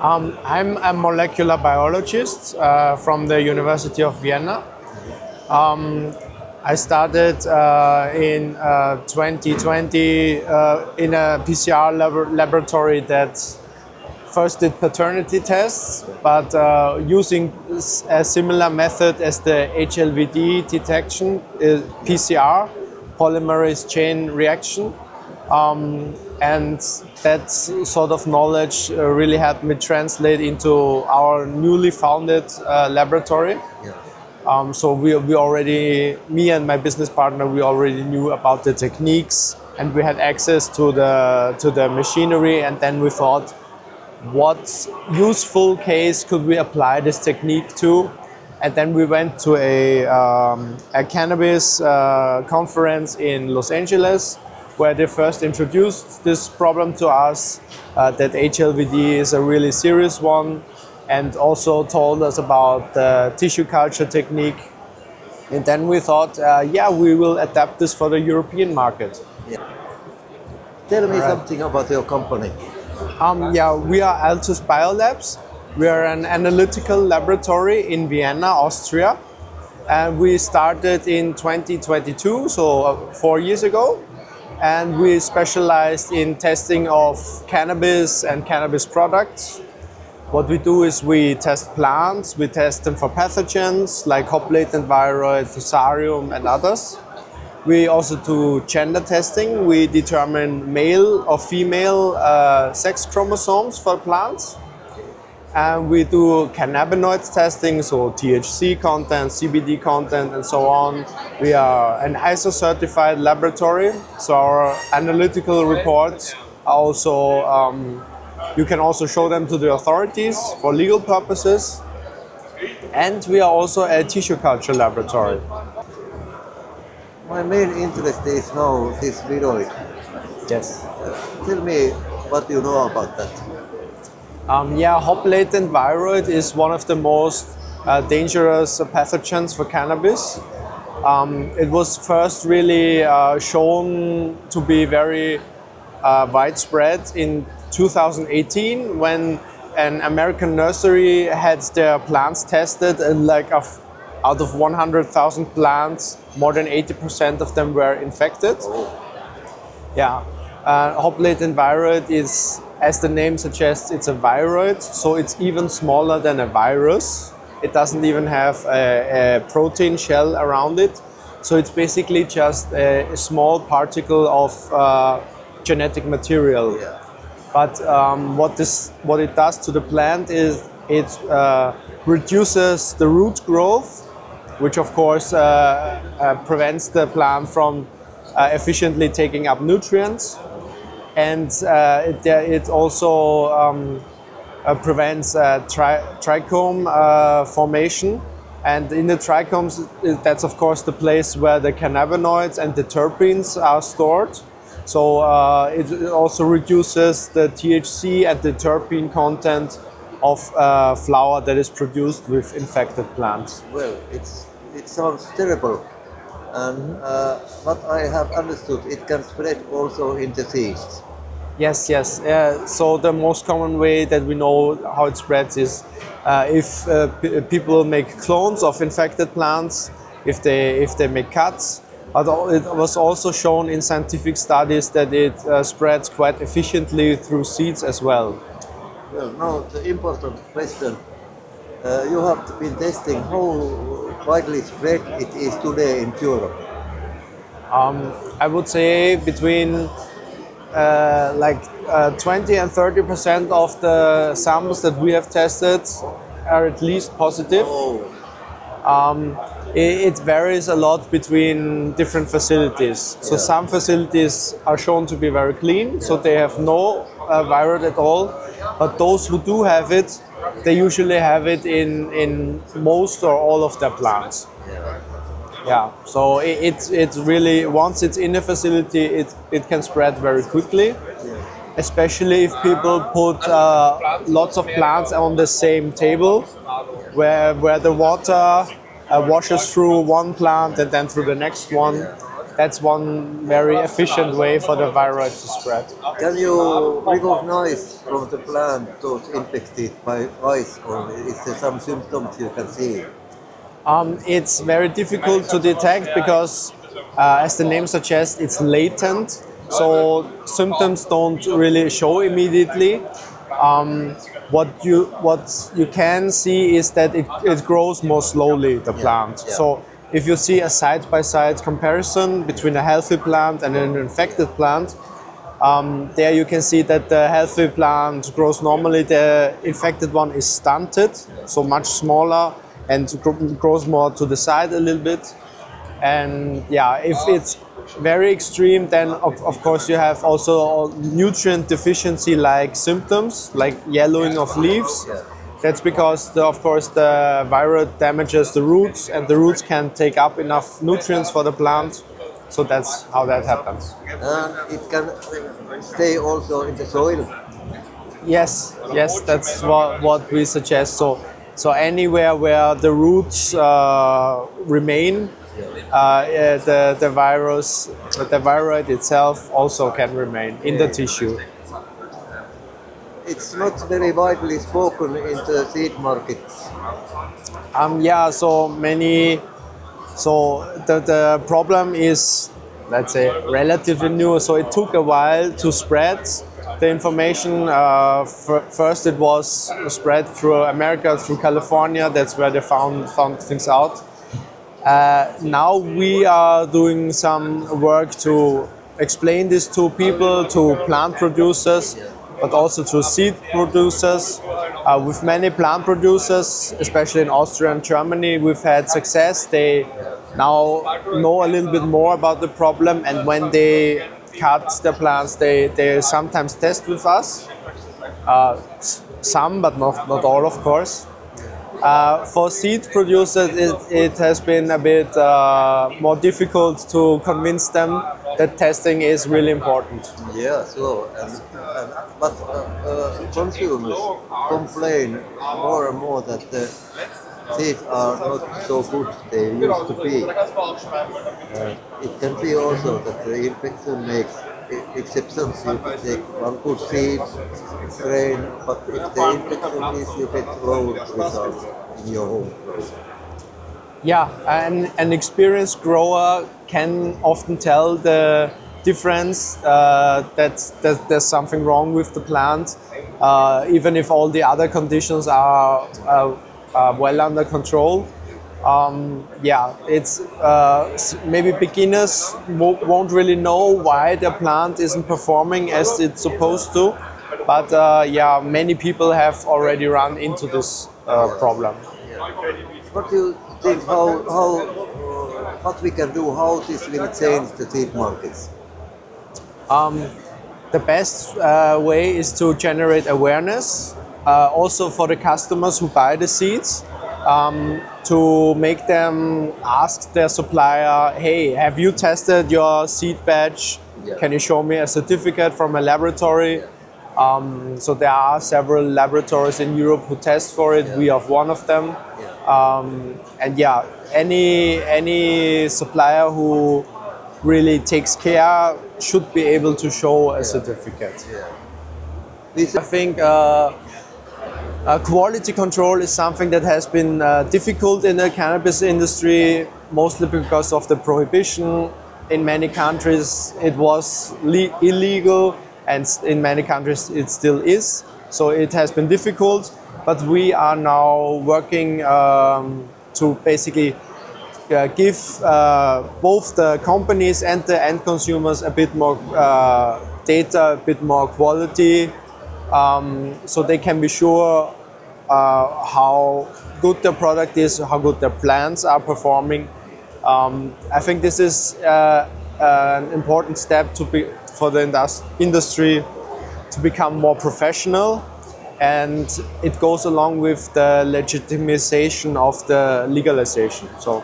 I'm a molecular biologist from the University of Vienna. I started in 2020 in a PCR laboratory that first did paternity tests, but using a similar method as the HLVd detection, PCR, polymerase chain reaction. And that sort of knowledge really helped me translate into our newly founded laboratory. Yeah. So we already, me and my business partner, we already knew about the techniques and we had access to the machinery, and then we thought, what useful case could we apply this technique to? And then we went to a cannabis conference in Los Angeles, where they first introduced this problem to us, that HLVd is a really serious one, and also told us about the tissue culture technique. And then we thought, yeah, we will adapt this for the European market. Yeah. Tell me something about your company. Yeah, we are Altus Biolabs. We are an analytical laboratory in Vienna, Austria. And we started in 2022, so 4 years ago. And we specialized in testing of cannabis and cannabis products. What we do is we test plants, we test them for pathogens like hop-latent viroid, fusarium and others. We also do gender testing. We determine male or female sex chromosomes for plants. And we do cannabinoid testing, so THC content, CBD content, and so on. We are an ISO certified laboratory, so our analytical reports are also, you can also show them to the authorities for legal purposes. And we are also a tissue culture laboratory. My main interest is now this viroid. Yes. Tell me what you know about that. Yeah, hop-latent viroid is one of the most dangerous pathogens for cannabis. It was first really shown to be very widespread in 2018 when an American nursery had their plants tested, and out of 100,000 plants, more than 80% of them were infected. Yeah, hop-latent viroid is, as the name suggests, it's a viroid, so it's even smaller than a virus. It doesn't even have a protein shell around it. So it's basically just a small particle of genetic material. Yeah. But what it does to the plant is it reduces the root growth, which of course prevents the plant from efficiently taking up nutrients. And it also prevents trichome formation. And in the trichomes, that's of course the place where the cannabinoids and the terpenes are stored. So it also reduces the THC and the terpene content of flower that is produced with infected plants. Well, it sounds terrible. And what I have understood, it can spread also in the seeds. Yes. So the most common way that we know how it spreads is if people make clones of infected plants, if they make cuts. But it was also shown in scientific studies that it spreads quite efficiently through seeds as well. Well, now the important question. You have been testing how widely spread it is today in Europe. I would say between 20 and 30% of the samples that we have tested are at least positive. It varies a lot between different facilities. So some facilities are shown to be very clean, so they have no viroid at all. But those who do have it, they usually have it in most or all of their plants. Yeah, so it really, once it's in a facility, it can spread very quickly, especially if people put lots of plants on the same table, where the water washes through one plant and then through the next one. that's one very efficient way for the viroid to spread. Can you recognize from the plant those infected by eyes, or is there some symptoms you can see? It's very difficult to detect because, as the name suggests, it's latent. So symptoms don't really show immediately. What you can see is that it grows more slowly, the plant. Yeah. So if you see a side-by-side comparison between a healthy plant and an infected plant, there you can see that the healthy plant grows normally. The infected one is stunted, so much smaller, and grows more to the side a little bit. And yeah, if it's very extreme, then of course you have also nutrient deficiency like symptoms, like yellowing of leaves. That's because, of course, the viroid damages the roots, and the roots can take up enough nutrients for the plant. So that's how that happens. And it can stay also in the soil. Yes, that's what we suggest. So anywhere where the roots remain, the viroid itself also can remain in the tissue. It's not very widely spoken in the seed markets. So the problem is, let's say, relatively new. So it took a while to spread the information. First it was spread through America, through California. That's where they found things out. Now we are doing some work to explain this to people, to plant producers, but also to seed producers. With many plant producers, especially in Austria and Germany, we've had success. They now know a little bit more about the problem, and when they cut the plants, they sometimes test with us. Some, but not all, of course. For seed producers, it has been a bit more difficult to convince them that testing is really important. Yeah, so but consumers complain more and more that the seeds are not so good they used to be. It can be also that the infection makes exceptions. You can take one good seed, strain, but if the infection is, you get low results in your home grow. Yeah, and an experienced grower can often tell the difference that there's something wrong with the plant, even if all the other conditions are well under control. It's maybe beginners won't really know why the plant isn't performing as it's supposed to, but many people have already run into this problem. What do you think? What we can do? How this will change the seed markets? The best way is to generate awareness, also for the customers who buy the seeds, to make them ask their supplier, hey, have you tested your seed batch? Yeah. Can you show me a certificate from a laboratory? So there are several laboratories in Europe who test for it. We have one of them. Any supplier who really takes care should be able to show a certificate. I think quality control is something that has been difficult in the cannabis industry, mostly because of the prohibition. In many countries it was illegal, and in many countries it still is. So it has been difficult, but we are now working to basically give both the companies and the end consumers a bit more data, a bit more quality, so they can be sure how good the product is, how good the plants are performing. I think this is an important step for the industry to become more professional, and it goes along with the legitimization of the legalization. So